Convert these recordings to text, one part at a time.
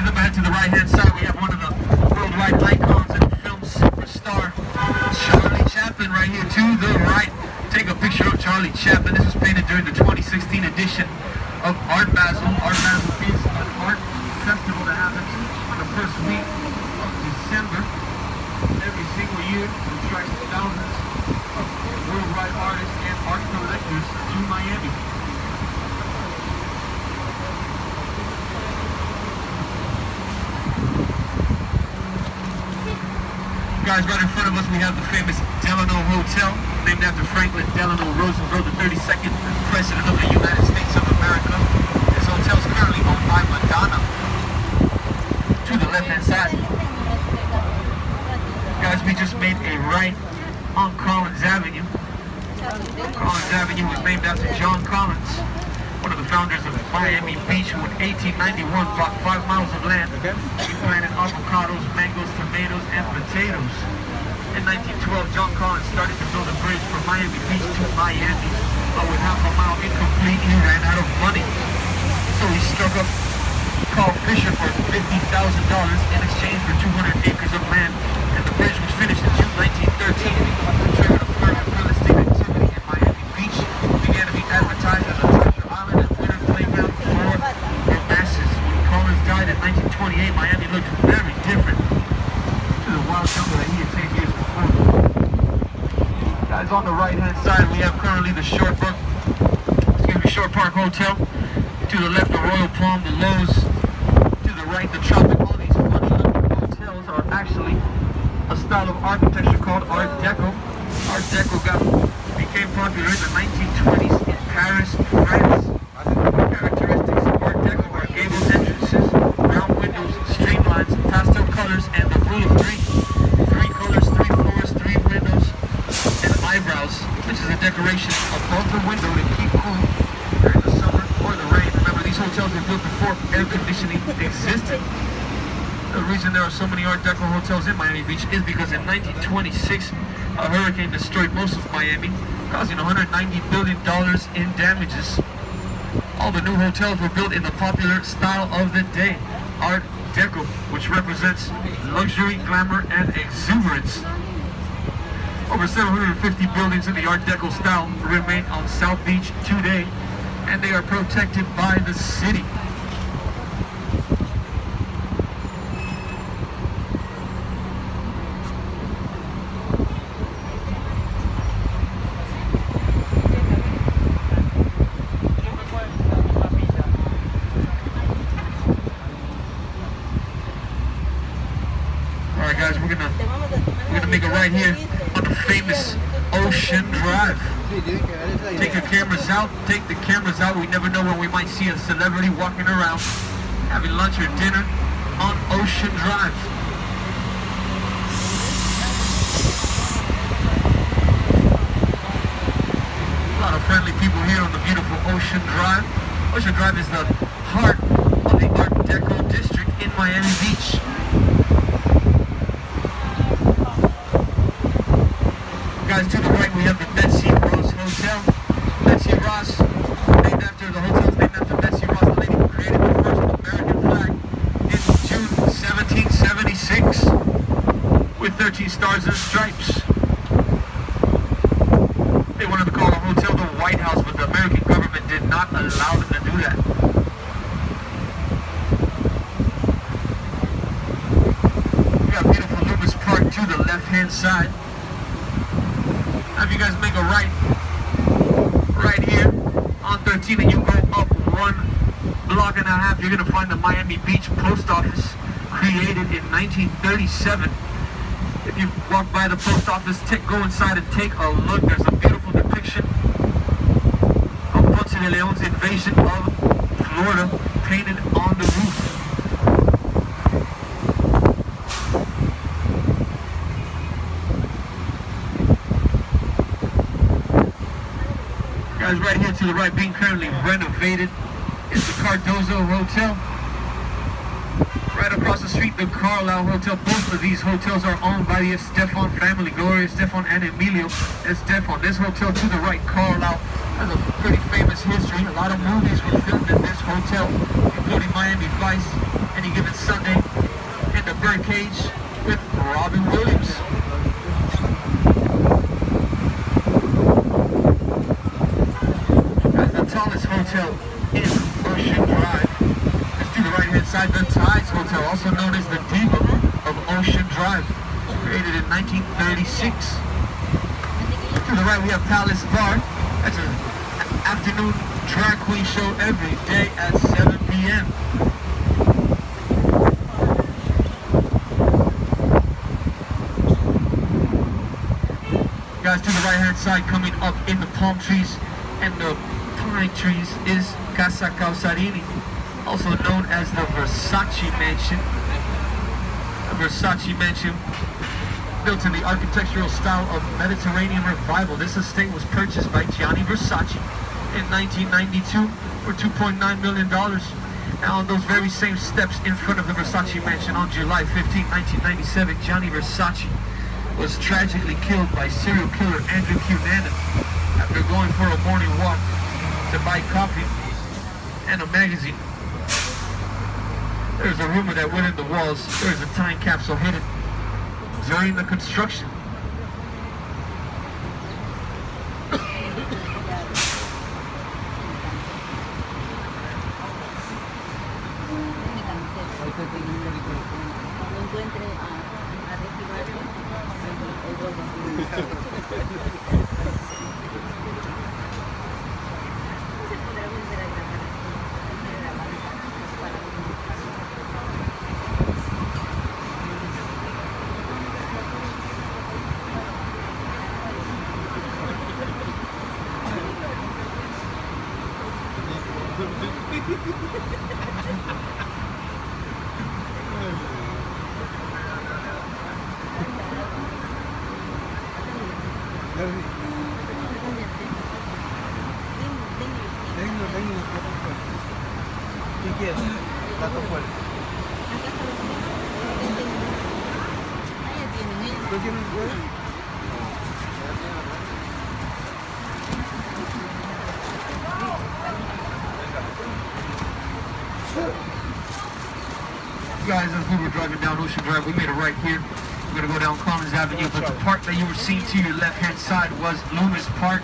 guys, up ahead to the right-hand side, we have one of the worldwide icons and film superstar, Charlie Chaplin, right here to the right. Take a picture of Charlie Chaplin. This was painted during the 2016 edition of Art Basel. Art Basel is an art festival that happens on the first week of December every single year. It attracts thousands of worldwide artists and art collectors to Miami. Guys, right in front of us we have the famous Delano Hotel, named after Franklin Delano Roosevelt, the 32nd President of the United States of America. This hotel is currently owned by Madonna. To the left-hand side. Guys, we just made a right on Collins Avenue. Collins Avenue was named after John Collins, one of the founders of Miami Beach, who in 1891 bought 5 miles of land. He planted avocados, mangoes, tomatoes, and potatoes. In 1912, John Collins started to build a bridge from Miami Beach to Miami, but with half a mile incomplete, he ran out of money. So he struck up Carl Fisher for $50,000 in exchange for 200 acres of land, and the bridge was finished in June 1913. The triggered a flurry of real estate activity in Miami Beach, began to be advertised as a treasure island and winter playground for the masses. When Collins died in 1928, Miami looked very different to the wild jungle that he had 10 years before. Guys, on the right-hand side, we have currently the Short Park Hotel. To the left, the Royal Palm, the Lowe's. To the right, the Tropic. All these funny-looking hotels are actually a style of architecture called Art Deco. Art Deco became popular in the 1920s in Paris, France. Characteristics of Art Deco are gabled entrances, round windows, streamlines, pastel colors, and the rule of three. 3 colors, 3 floors, 3 windows, and eyebrows, which is a decoration above the window to keep cool during the summer or the rain. Remember, these hotels were built before air conditioning existed. The reason there are so many Art Deco hotels in Miami Beach is because in 1926, a hurricane destroyed most of Miami, causing $190 billion in damages. All the new hotels were built in the popular style of the day, Art Deco, which represents luxury, glamour, and exuberance. Over 750 buildings in the Art Deco style remain on South Beach today, and they are protected by the city. Alright guys, we're gonna make it right here on the famous Ocean Drive. Take the cameras out. We never know when we might see a celebrity walking around, having lunch or dinner on Ocean Drive. A lot of friendly people here on the beautiful Ocean Drive. Ocean Drive is the heart of the Art Deco district in Miami Beach. Guys, to the right we have the Betsy Ross Hotel. Betsy Ross, named after the hotel's named after Betsy Ross, the lady who created the first American flag in June 1776 with 13 stars and stripes. They wanted to call the hotel the White House, but the American government did not allow them to do that. We got beautiful Loomis Park to the left-hand side. If you guys make a right here on 13 and you go up 1.5 blocks, you're going to find the Miami Beach Post Office, created in 1937. If you walk by the post office, go inside and take a look. There's a beautiful depiction of Ponce de Leon's invasion of Florida painted on the roof. Guys, right here to the right, being currently renovated, is the Cardozo Hotel. Right across the street, the Carlisle Hotel. Both of these hotels are owned by the Estefan family, Gloria Estefan and Emilio Estefan. This hotel to the right, Carlisle Has a pretty famous history. A lot of movies were filmed in this hotel, including Miami Vice, Any Given Sunday, and The Birdcage with Robin Williams. That's the tallest hotel in Ocean Drive. Let's do the right-hand side, the Tides Hotel, also known as the Diva of Ocean Drive, created in 1936. To the right, we have Palace Bar. That's an afternoon drag queen show every day at 7 p.m. Guys, to the right-hand side, coming up in the palm trees and the pine trees is Casa Calzarini, also known as the Versace Mansion. The Versace Mansion, built in the architectural style of Mediterranean Revival. This estate was purchased by Gianni Versace in 1992 for $2.9 million. Now on those very same steps in front of the Versace Mansion on July 15, 1997, Gianni Versace was tragically killed by serial killer Andrew Cunanan after going for a morning walk to buy coffee and a magazine. There's a rumor that within the walls there's a time capsule hidden during the construction. ¿Qué quieres? Plato fuerte. ¿Tú tienes huevo? Guys, as we were driving down Ocean Drive, we made a right here. We're going to go down Collins Avenue, but the park that you were seeing to your left-hand side was Loomis Park.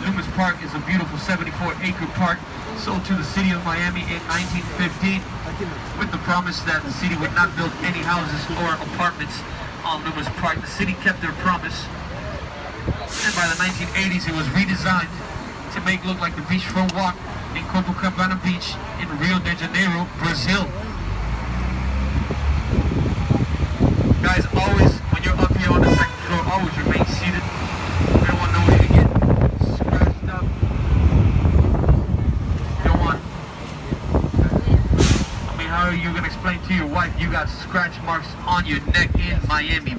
Loomis Park is a beautiful 74-acre park sold to the city of Miami in 1915 with the promise that the city would not build any houses or apartments on Loomis Park. The city kept their promise, and by the 1980s it was redesigned to make it look like the beachfront walk in Copacabana Beach in Rio de Janeiro, Brazil. Guys, always, when you're up here on the second floor, always remain seated. You don't want nobody to get scratched up. You don't want... I mean, how are you going to explain to your wife you got scratch marks on your neck in Miami